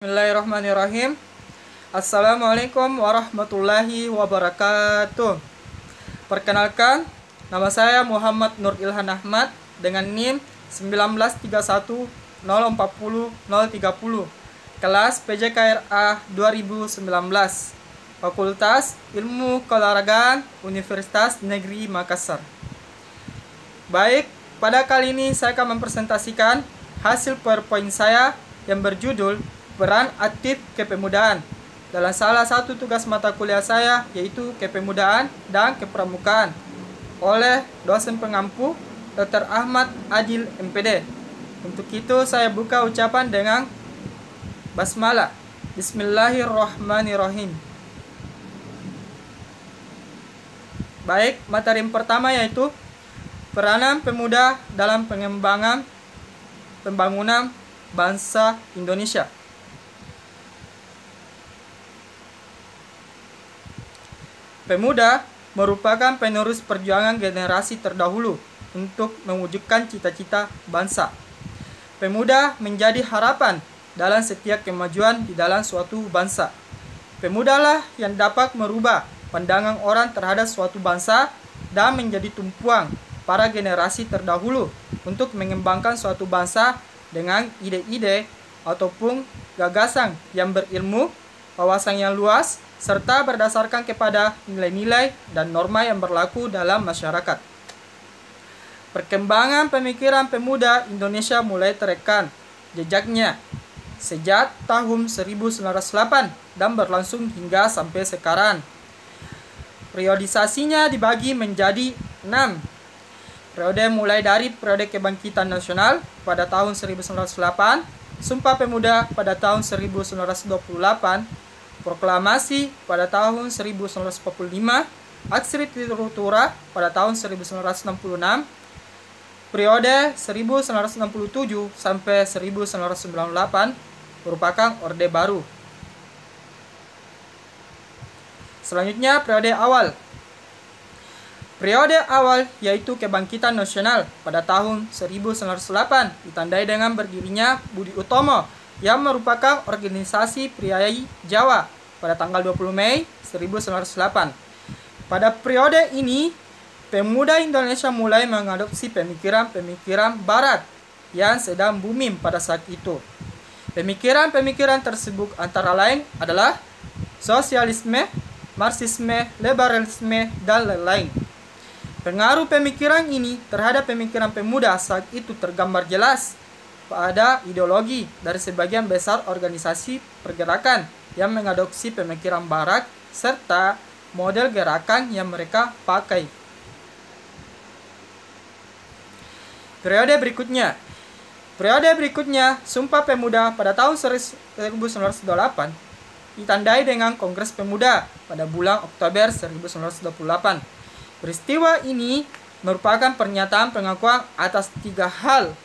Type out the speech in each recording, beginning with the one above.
Bismillahirrahmanirrahim. Assalamualaikum warahmatullahi wabarakatuh. Perkenalkan, nama saya Muhammad Nur Ilhan Ahmad dengan NIM 193104030, kelas PJKRA 2019, Fakultas Ilmu Keolahragaan Universitas Negeri Makassar. Baik, pada kali ini saya akan mempresentasikan hasil PowerPoint saya yang berjudul Peran Aktif Kepemudaan dalam salah satu tugas mata kuliah saya, yaitu Kepemudaan dan Kepramukaan, oleh dosen pengampu Dr. Ahmad Adil MPD. Untuk itu saya buka ucapan dengan basmalah. Bismillahirrahmanirrahim. Baik, materi yang pertama yaitu peranan pemuda dalam pembangunan bangsa Indonesia. Pemuda merupakan penerus perjuangan generasi terdahulu untuk mewujudkan cita-cita bangsa. Pemuda menjadi harapan dalam setiap kemajuan di dalam suatu bangsa. Pemudalah yang dapat merubah pandangan orang terhadap suatu bangsa dan menjadi tumpuan para generasi terdahulu untuk mengembangkan suatu bangsa dengan ide-ide ataupun gagasan yang berilmu, wawasan yang luas, serta berdasarkan kepada nilai-nilai dan norma yang berlaku dalam masyarakat. Perkembangan pemikiran pemuda Indonesia mulai terekam jejaknya sejak tahun 1908 dan berlangsung hingga sampai sekarang. Periodisasinya dibagi menjadi 6 periode, mulai dari periode kebangkitan nasional pada tahun 1908, Sumpah Pemuda pada tahun 1928, Proklamasi pada tahun 1945, Aksi Tirtura pada tahun 1966, periode 1967 sampai 1998 merupakan Orde Baru. Selanjutnya periode awal. Periode awal yaitu kebangkitan nasional pada tahun 1908 ditandai dengan berdirinya Budi Utomo yang merupakan organisasi priai Jawa pada tanggal 20 Mei 1908. Pada periode ini, pemuda Indonesia mulai mengadopsi pemikiran-pemikiran barat yang sedang booming pada saat itu. Pemikiran-pemikiran tersebut antara lain adalah sosialisme, marxisme, liberalisme, dan lain-lain. Pengaruh pemikiran ini terhadap pemikiran pemuda saat itu tergambar jelas pada ideologi dari sebagian besar organisasi pergerakan yang mengadopsi pemikiran barat serta model gerakan yang mereka pakai. Periode berikutnya, Sumpah Pemuda pada tahun 1928 ditandai dengan Kongres Pemuda pada bulan Oktober 1928. Peristiwa ini merupakan pernyataan pengakuan atas 3 hal,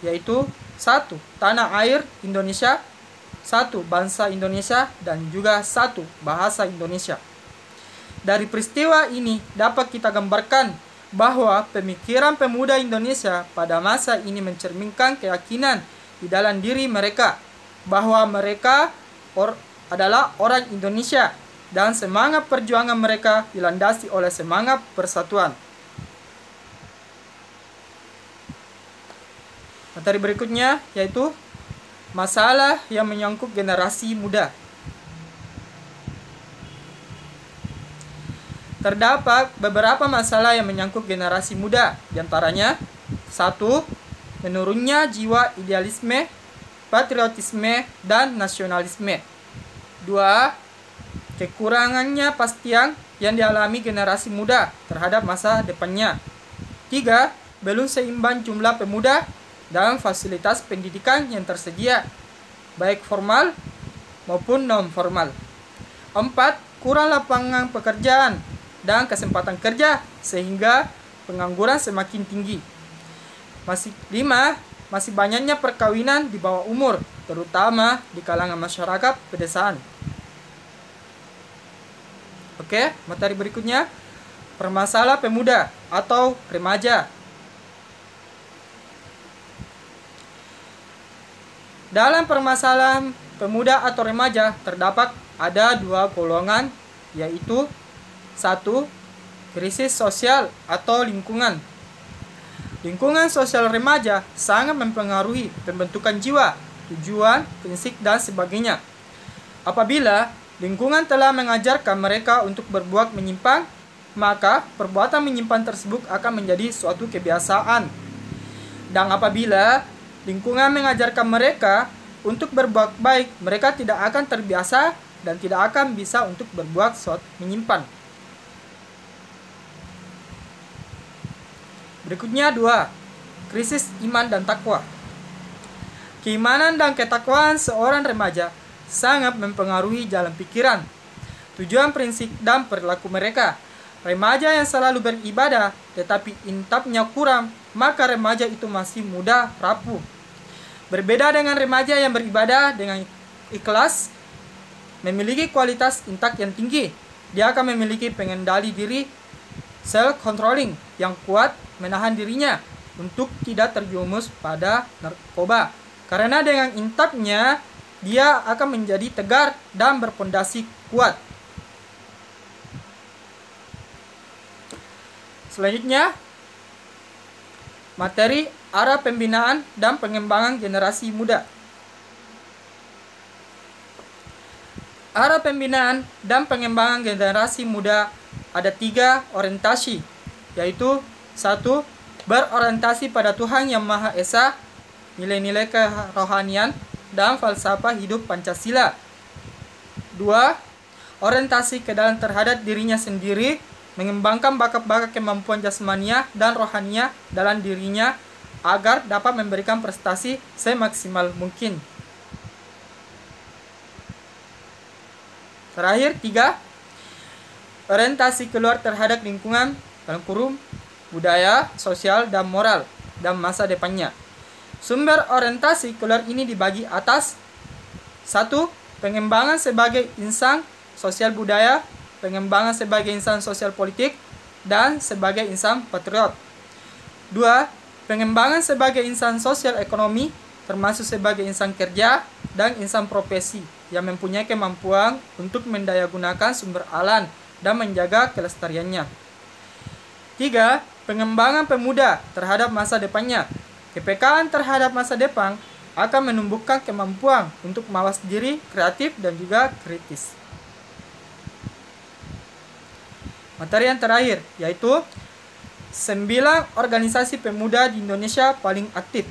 yaitu 1. Tanah air Indonesia, 1. Bangsa Indonesia, dan juga 1. Bahasa Indonesia. Dari peristiwa ini dapat kita gambarkan bahwa pemikiran pemuda Indonesia pada masa ini mencerminkan keyakinan di dalam diri mereka bahwa mereka adalah orang Indonesia dan semangat perjuangan mereka dilandasi oleh semangat persatuan. Materi berikutnya yaitu masalah yang menyangkut generasi muda. Terdapat beberapa masalah yang menyangkut generasi muda, diantaranya 1. Menurunnya jiwa idealisme, patriotisme, dan nasionalisme. 2. Kekurangannya pastian yang dialami generasi muda terhadap masa depannya. 3. Belum seimbang jumlah pemuda dan fasilitas pendidikan yang tersedia, baik formal maupun non-formal. 4. Kurang lapangan pekerjaan dan kesempatan kerja sehingga pengangguran semakin tinggi. 5. Masih banyaknya perkawinan di bawah umur, terutama di kalangan masyarakat pedesaan. Oke, materi berikutnya, permasalahan pemuda atau remaja. Dalam permasalahan pemuda atau remaja terdapat ada dua golongan, yaitu satu, krisis sosial atau lingkungan. Lingkungan sosial remaja sangat mempengaruhi pembentukan jiwa, tujuan, prinsip, dan sebagainya. Apabila lingkungan telah mengajarkan mereka untuk berbuat menyimpang, maka perbuatan menyimpang tersebut akan menjadi suatu kebiasaan. Dan apabila lingkungan mengajarkan mereka untuk berbuat baik, mereka tidak akan terbiasa dan tidak akan bisa untuk berbuat suatu menyimpang. Berikutnya 2. Krisis iman dan takwa. Keimanan dan ketakwaan seorang remaja sangat mempengaruhi jalan pikiran, tujuan, prinsip, dan perilaku mereka. Remaja yang selalu beribadah tetapi intapnya kurang, maka remaja itu masih mudah rapuh. Berbeda dengan remaja yang beribadah dengan ikhlas, memiliki kualitas intak yang tinggi. Dia akan memiliki pengendali diri, self-controlling yang kuat, menahan dirinya untuk tidak terjerumus pada narkoba. Karena dengan intaknya, dia akan menjadi tegar dan berpondasi kuat. Selanjutnya, materi arah pembinaan dan pengembangan generasi muda. Arah pembinaan dan pengembangan generasi muda ada 3 orientasi, yaitu 1. Berorientasi pada Tuhan Yang Maha Esa, nilai-nilai kerohanian, dan falsafah hidup Pancasila. 2. Orientasi ke dalam terhadap dirinya sendiri, mengembangkan bakat-bakat kemampuan jasmania dan rohania dalam dirinya agar dapat memberikan prestasi semaksimal mungkin. Terakhir 3. Orientasi keluar terhadap lingkungan dalam kurung budaya, sosial, dan moral dan masa depannya. Sumber orientasi keluar ini dibagi atas 1. Pengembangan sebagai insan sosial budaya, pengembangan sebagai insan sosial politik, dan sebagai insan patriot. 2. Pengembangan sebagai insan sosial ekonomi, termasuk sebagai insan kerja dan insan profesi yang mempunyai kemampuan untuk mendayagunakan sumber alam dan menjaga kelestariannya. 3. Pengembangan pemuda terhadap masa depannya. Kepekaan terhadap masa depan akan menumbuhkan kemampuan untuk mawas diri, kreatif, dan juga kritis. Materi yang terakhir yaitu 9 organisasi pemuda di Indonesia paling aktif.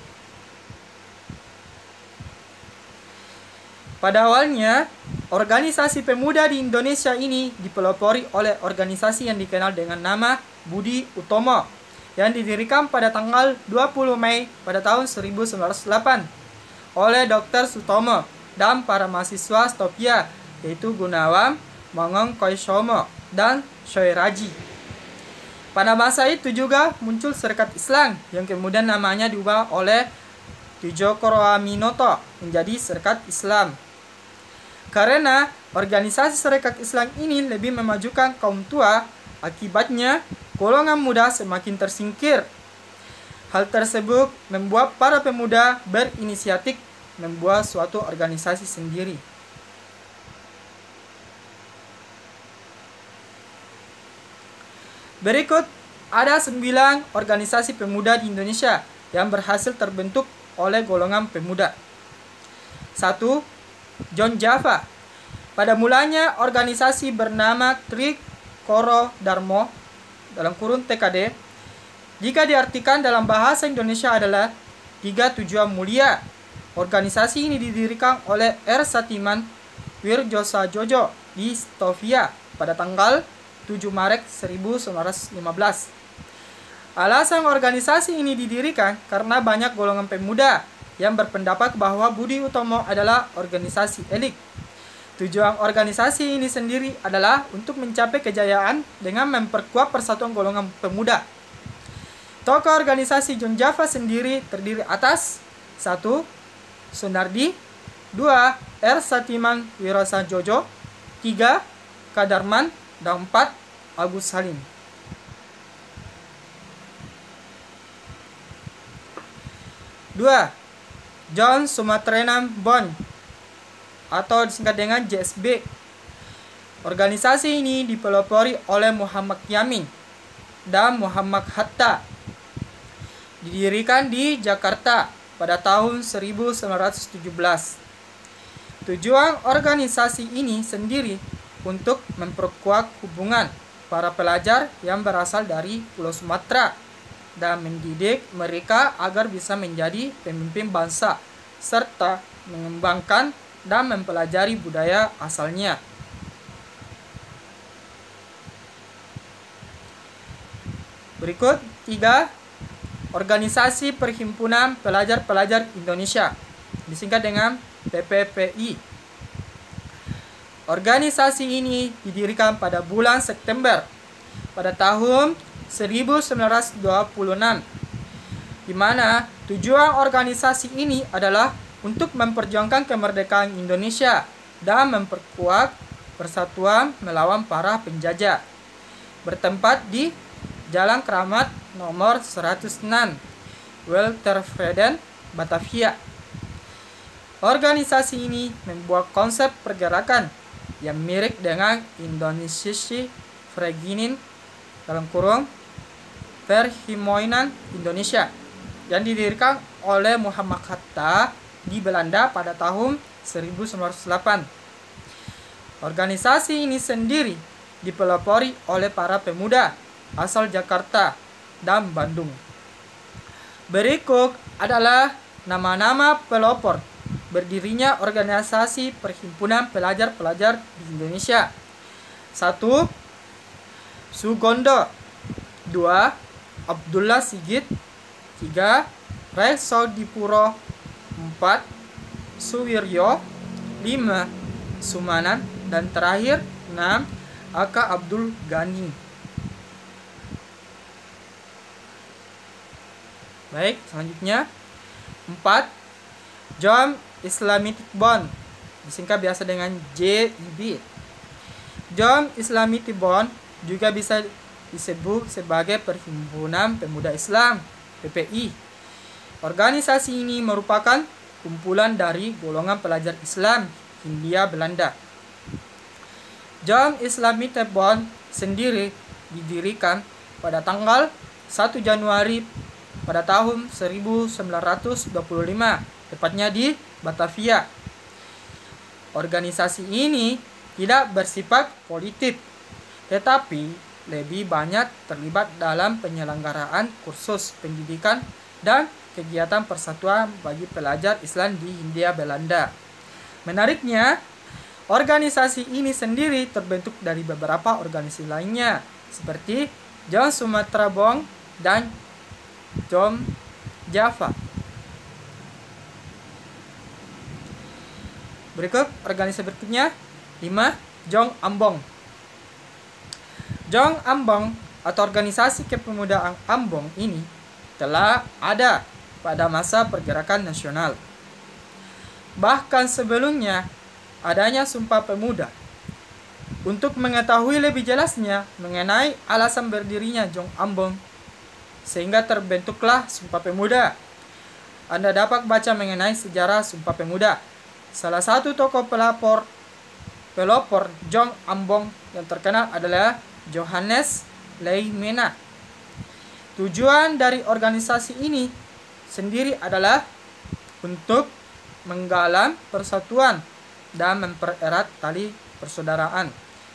Pada awalnya, organisasi pemuda di Indonesia ini dipelopori oleh organisasi yang dikenal dengan nama Budi Utomo yang didirikan pada tanggal 20 Mei pada tahun 1908 oleh Dr. Sutomo dan para mahasiswa Stopia, yaitu Gunawan, Mangong Koisomo, dan Soeraji. Pada masa itu juga muncul Serikat Islam yang kemudian namanya diubah oleh Djoko menjadi Serikat Islam. Karena organisasi Serikat Islam ini lebih memajukan kaum tua, akibatnya golongan muda semakin tersingkir. Hal tersebut membuat para pemuda berinisiatif membuat suatu organisasi sendiri. Berikut ada 9 organisasi pemuda di Indonesia yang berhasil terbentuk oleh golongan pemuda. 1. John Java. Pada mulanya organisasi bernama Trikoro Darmo dalam kurung TKD, jika diartikan dalam bahasa Indonesia adalah 3 tujuan mulia. Organisasi ini didirikan oleh R. Satiman Wirjosajojo di Stovia pada tanggal 7 Maret 1915. Alasan organisasi ini didirikan karena banyak golongan pemuda yang berpendapat bahwa Budi Utomo adalah organisasi elit. Tujuan organisasi ini sendiri adalah untuk mencapai kejayaan dengan memperkuat persatuan golongan pemuda. Tokoh organisasi John Java sendiri terdiri atas 1. Sunardi, 2. R. Satiman Wirjosajojo, 3. Kadarman, dan 4. Agus Salim. Dua, John Sumatrenam Bond. atau disingkat dengan JSB. Organisasi ini dipelopori oleh Muhammad Yamin dan Muhammad Hatta. Didirikan di Jakarta pada tahun 1917. Tujuan organisasi ini sendiri untuk memperkuat hubungan para pelajar yang berasal dari Pulau Sumatera dan mendidik mereka agar bisa menjadi pemimpin bangsa serta mengembangkan dan mempelajari budaya asalnya. Berikut 3. Organisasi Perhimpunan Pelajar-Pelajar Indonesia, disingkat dengan PPPI. Organisasi ini didirikan pada bulan September pada tahun 1926, di mana tujuan organisasi ini adalah untuk memperjuangkan kemerdekaan Indonesia dan memperkuat persatuan melawan para penjajah. Bertempat di Jalan Keramat nomor 106, Weltervreden, Batavia. Organisasi ini membuat konsep pergerakan yang mirip dengan Indonesische Vereniging Perhimpunan Indonesia yang didirikan oleh Muhammad Hatta di Belanda pada tahun 1908. Organisasi ini sendiri dipelopori oleh para pemuda asal Jakarta dan Bandung. Berikut adalah nama-nama pelopor berdirinya organisasi Perhimpunan Pelajar-Pelajar di Indonesia. 1. Sugondo. 2. Abdullah Sigit. 3. Ray Sodipuro. 4. Suwiryo. 5. Sumanan. Dan terakhir 6. Aka Abdul Ghani. Baik, selanjutnya 4. Jom Islamic Bond, disingkat biasa dengan JIB. Jom Islamic Bond juga bisa disebut sebagai Perhimpunan Pemuda Islam, PPI. Organisasi ini merupakan kumpulan dari golongan pelajar Islam Hindia Belanda. Jom Islamic Bond sendiri didirikan pada tanggal 1 Januari pada tahun 1925, tepatnya di Batavia. Organisasi ini tidak bersifat politik, tetapi lebih banyak terlibat dalam penyelenggaraan kursus pendidikan dan kegiatan persatuan bagi pelajar Islam di Hindia Belanda. Menariknya, organisasi ini sendiri terbentuk dari beberapa organisasi lainnya, seperti Jom Sumatera Bond dan Jom Java. Berikut organisasi berikutnya. 5. Jom Ambon. Jom Ambon atau organisasi kepemudaan Ambon ini telah ada pada masa pergerakan nasional. Bahkan sebelumnya adanya Sumpah Pemuda. Untuk mengetahui lebih jelasnya mengenai alasan berdirinya Jom Ambon sehingga terbentuklah Sumpah Pemuda, Anda dapat baca mengenai sejarah Sumpah Pemuda. Salah satu tokoh pelopor Jom Ambon yang terkenal adalah Johannes Leimena. Tujuan dari organisasi ini sendiri adalah untuk menggalang persatuan dan mempererat tali persaudaraan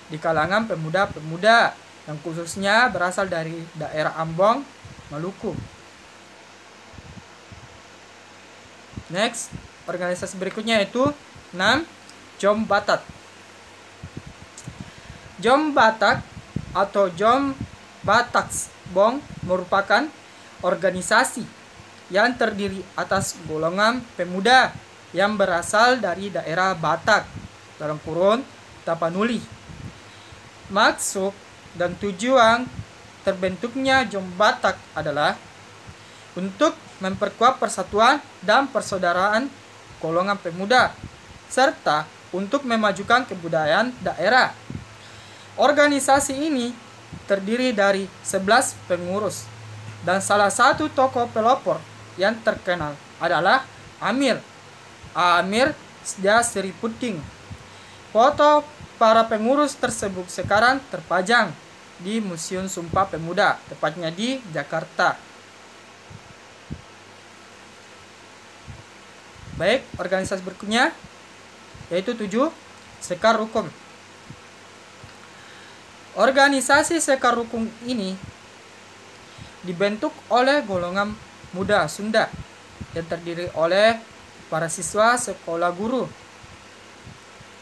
di kalangan pemuda-pemuda yang khususnya berasal dari daerah Ambon, Maluku. Next, organisasi berikutnya yaitu 6. Jom Batak. Jom Batak atau Jom Bataks Bong merupakan organisasi yang terdiri atas golongan pemuda yang berasal dari daerah Batak (Tapanuli). Maksud dan tujuan terbentuknya Jom Batak adalah untuk memperkuat persatuan dan persaudaraan golongan pemuda serta untuk memajukan kebudayaan daerah. Organisasi ini terdiri dari 11 pengurus dan salah satu tokoh pelopor yang terkenal adalah Amir Sda Sri Puting. Foto para pengurus tersebut sekarang terpajang di Museum Sumpah Pemuda, tepatnya di Jakarta. Baik, organisasi berikutnya yaitu 7, Sekar Rukun. Organisasi Sekar Rukun ini dibentuk oleh golongan muda Sunda yang terdiri oleh para siswa sekolah guru,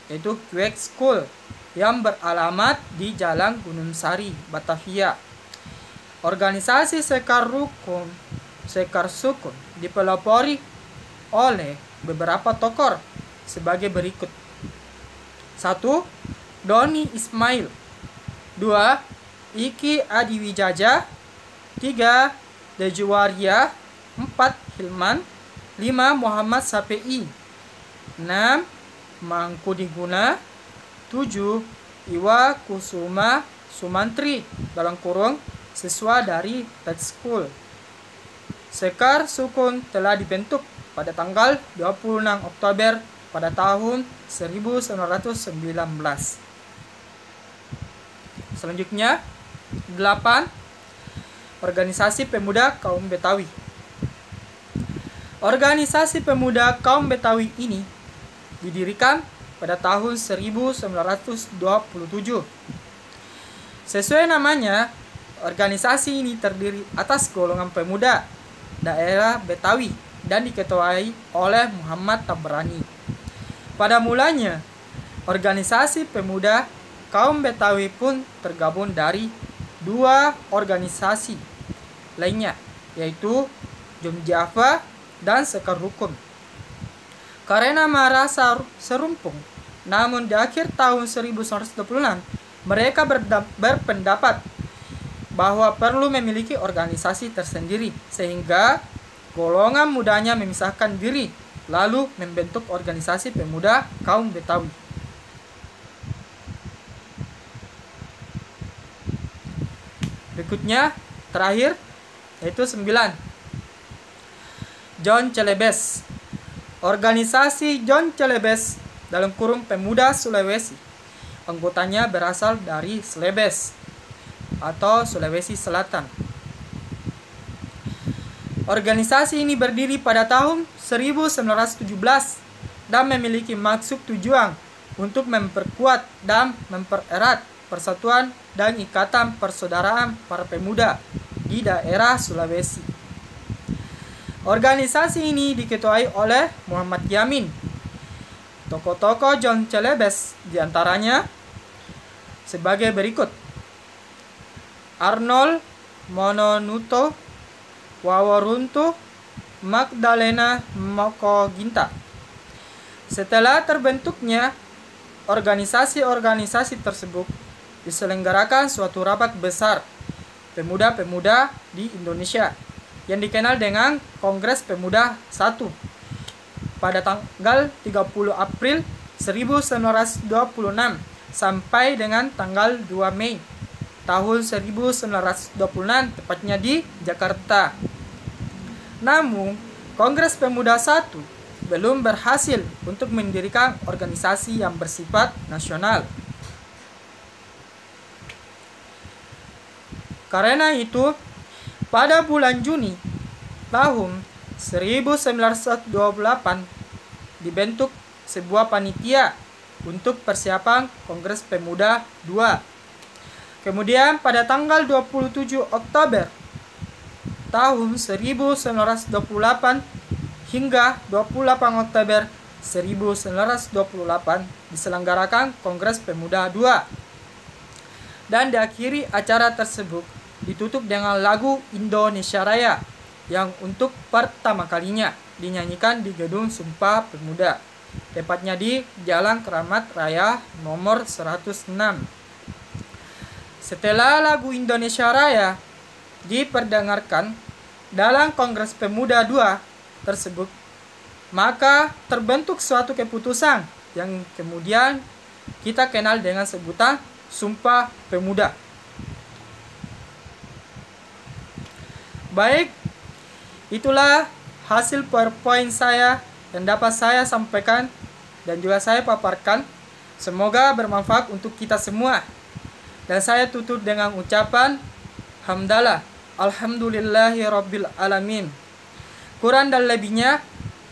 yaitu Kwek School yang beralamat di Jalan Gunung Sari, Batavia. Organisasi Sekar Rukun, Sekar Sukun dipelopori oleh beberapa tokoh sebagai berikut. 1. Doni Ismail. 2. Iki Adiwijaja. 3. Dejuwaria. 4. Hilman. 5. Muhammad Sapi'i. 6. Mangkudiguna. 7. Iwa Kusuma Sumantri siswa dari Ted School. Sekar Sukun telah dibentuk pada tanggal 26 Oktober pada tahun 1919. Selanjutnya 8. Organisasi Pemuda Kaum Betawi. Organisasi Pemuda Kaum Betawi ini didirikan pada tahun 1927. Sesuai namanya, organisasi ini terdiri atas golongan pemuda daerah Betawi dan diketuai oleh Muhammad Tabrani. Pada mulanya, organisasi pemuda kaum Betawi pun tergabung dari 2 organisasi lainnya, yaitu Jom Java dan Sekar Rukun. Karena merasa serumpung, namun di akhir tahun 1926 mereka berpendapat bahwa perlu memiliki organisasi tersendiri, sehingga golongan mudanya memisahkan diri lalu membentuk organisasi pemuda kaum Betawi. Berikutnya terakhir yaitu 9, John Celebes. Organisasi John Celebes dalam kurung Pemuda Sulawesi, anggotanya berasal dari Celebes atau Sulawesi Selatan. Organisasi ini berdiri pada tahun 1917 dan memiliki maksud tujuan untuk memperkuat dan mempererat persatuan dan ikatan persaudaraan para pemuda di daerah Sulawesi. Organisasi ini diketuai oleh Muhammad Yamin. Tokoh-tokoh John Celebes diantaranya sebagai berikut: Arnold Mononuto Waworuntu Magdalena Mokoginta. Setelah terbentuknya organisasi-organisasi tersebut, diselenggarakan suatu rapat besar pemuda-pemuda di Indonesia yang dikenal dengan Kongres Pemuda I pada tanggal 30 April 1926 sampai dengan tanggal 2 Mei tahun 1926, tepatnya di Jakarta. Namun, Kongres Pemuda I belum berhasil untuk mendirikan organisasi yang bersifat nasional. Karena itu, pada bulan Juni tahun 1928 dibentuk sebuah panitia untuk persiapan Kongres Pemuda II. Kemudian pada tanggal 27 Oktober tahun 1928 hingga 28 Oktober 1928 diselenggarakan Kongres Pemuda II. Dan diakhiri acara tersebut ditutup dengan lagu Indonesia Raya yang untuk pertama kalinya dinyanyikan di Gedung Sumpah Pemuda, tepatnya di Jalan Keramat Raya nomor 106. Setelah lagu Indonesia Raya diperdengarkan dalam Kongres Pemuda II tersebut, maka terbentuk suatu keputusan yang kemudian kita kenal dengan sebutan Sumpah Pemuda. Baik, itulah hasil PowerPoint saya yang dapat saya sampaikan dan juga saya paparkan. Semoga bermanfaat untuk kita semua. Dan saya tutup dengan ucapan hamdalah, alhamdulillahirabbil alamin. Kurang dan lebihnya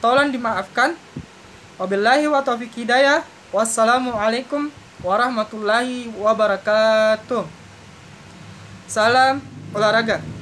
tolong dimaafkan. Wabillahi wa taufiq hidayah. Wassalamualaikum warahmatullahi wabarakatuh. Salam olahraga.